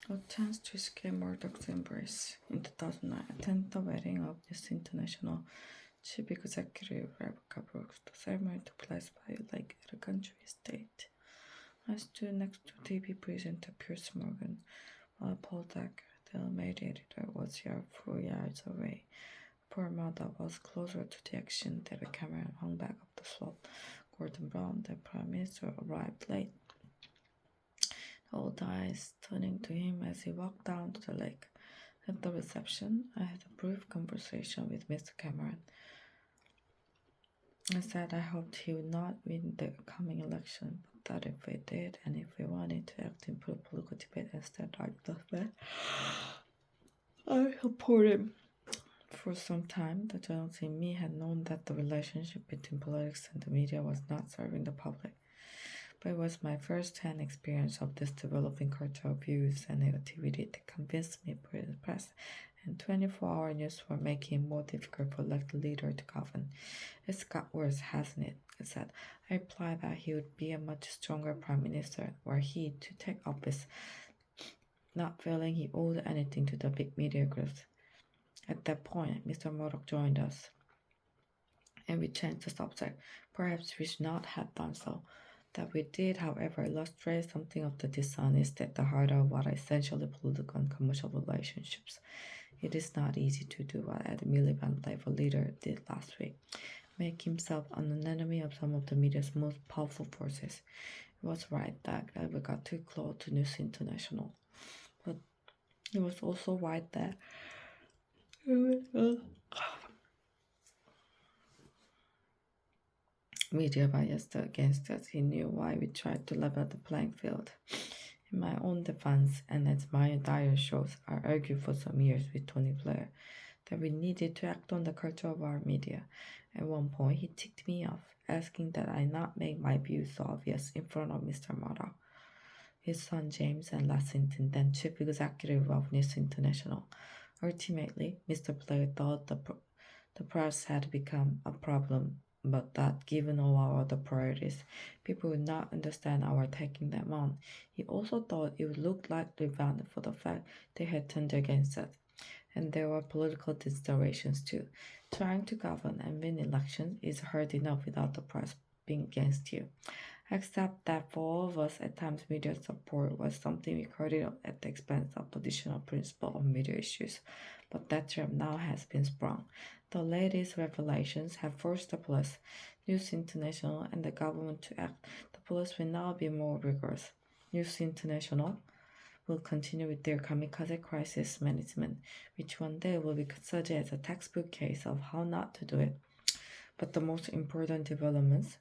A Chance to Escape Murdoch's Embrace. In 2009, attended the wedding of News International Chief Executive Rebecca Brooks. The ceremony took place by Lake at a country estate. I stood next to TV presenter Piers Morgan, while Paul Decker, the maid editor, was here 4 yards away. Poor mother was closer to the action than the camera hung back up the slope. Gordon Brown, the Prime Minister, arrived late. Old eyes turning to him as he walked down to the lake. At the reception, I had a brief conversation with Mr. Cameron. I said I hoped he would not win the coming election, but that if we did, and if we wanted to act in political debate instead of argument, I support him. For some time, the journalists in me had known that the relationship between politics and the media was not serving the public. But it was my first-hand experience of this developing culture of views and negativity that convinced me the press and 24-hour news were making it more difficult for elected leader to govern. It's got worse, hasn't it? I said. I replied that he would be a much stronger prime minister were he to take office, not feeling he owed anything to the big media groups. At that point, Mr. Murdoch joined us, and we changed the subject. Perhaps we should not have done so. That we did, however, illustrate something of the dishonest at the heart of what are essentially political and commercial relationships. It is not easy to do what Ed Miliband level leader did last week, make himself an enemy of some of the media's most powerful forces. It was right that we got too close to News International, but it was also right that media biased against us. He knew why we tried to level the playing field. In my own defense, and as my entire shows, I argued for some years with Tony Blair that we needed to act on the culture of our media. At one point, he ticked me off, asking that I not make my views so obvious in front of Mr. Murdoch. His son James and Lexington, then chief executive of News International. Ultimately, Mr. Blair thought the press had become a problem, but that given all our other priorities, people would not understand our taking them on. He also thought it would look like revenge for the fact they had turned against it. And there were political considerations too. Trying to govern and win elections is hard enough without the press being against you. Except that for all of us, at times media support was something we courted at the expense of traditional principle of media issues. But that trap now has been sprung. The latest revelations have forced the police, News International, and the government to act. The police will now be more rigorous. News International will continue with their kamikaze crisis management, which one day will be considered as a textbook case of how not to do it. But the most important developments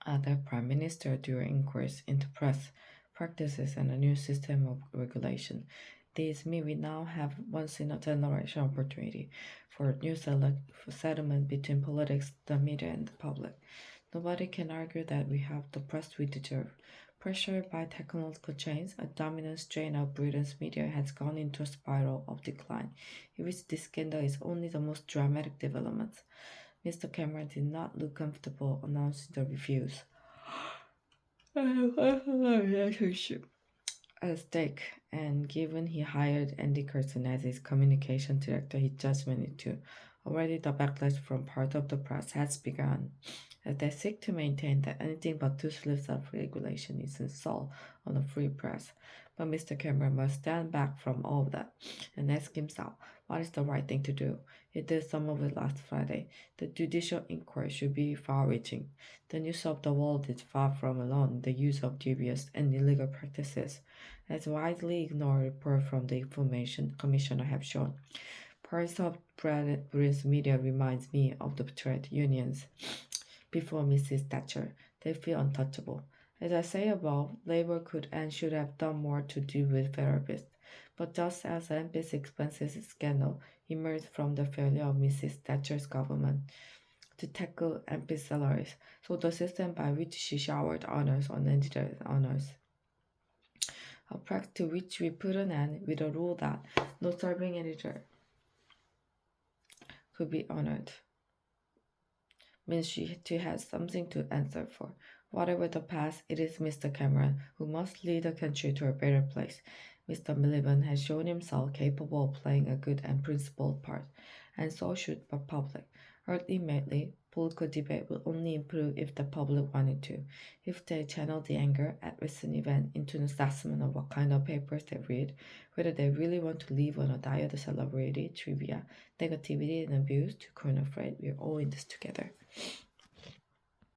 are the Prime Minister during inquiries into press practices and a new system of regulation. This means we now have once-in-a-generation opportunity for new settlement between politics, the media, and the public. Nobody can argue that we have the press we deserve. Pressured by technological change, a dominant strain of Britain's media has gone into a spiral of decline, in which this scandal is only the most dramatic development. Mr. Cameron did not look comfortable announcing the reviews. Relationship at stake, and given he hired Andy Curtin as his communication director, his judgment it too. Already the backlash from part of the press has begun, as they seek to maintain that anything but two slips of regulation is installed on a free press. But Mr. Cameron must stand back from all of that and ask himself what is the right thing to do. He did some of it last Friday. The judicial inquiry should be far-reaching. The news of the world is far from alone in the use of dubious and illegal practices, as widely ignored reports from the Information Commissioner have shown. Parts of Britain's media reminds me of the trade unions before Mrs. Thatcher. They feel untouchable. As I say above, Labour could and should have done more to deal with therapists. But just as the MP's expenses scandal emerged from the failure of Mrs. Thatcher's government to tackle MP salaries, so the system by which she showered honours on editors' honours. A practice to which we put an end with a rule that no serving editor could be honoured, means she to have something to answer for. Whatever the past, it is Mr. Cameron who must lead the country to a better place. Mr. Miliband has shown himself capable of playing a good and principled part, and so should the public. Ultimately, political debate will only improve if the public wanted to. If they channel the anger at recent events into an assessment of what kind of papers they read, whether they really want to live on a diet of celebrity, trivia, negativity, and abuse to coin a phrase, we're all in this together.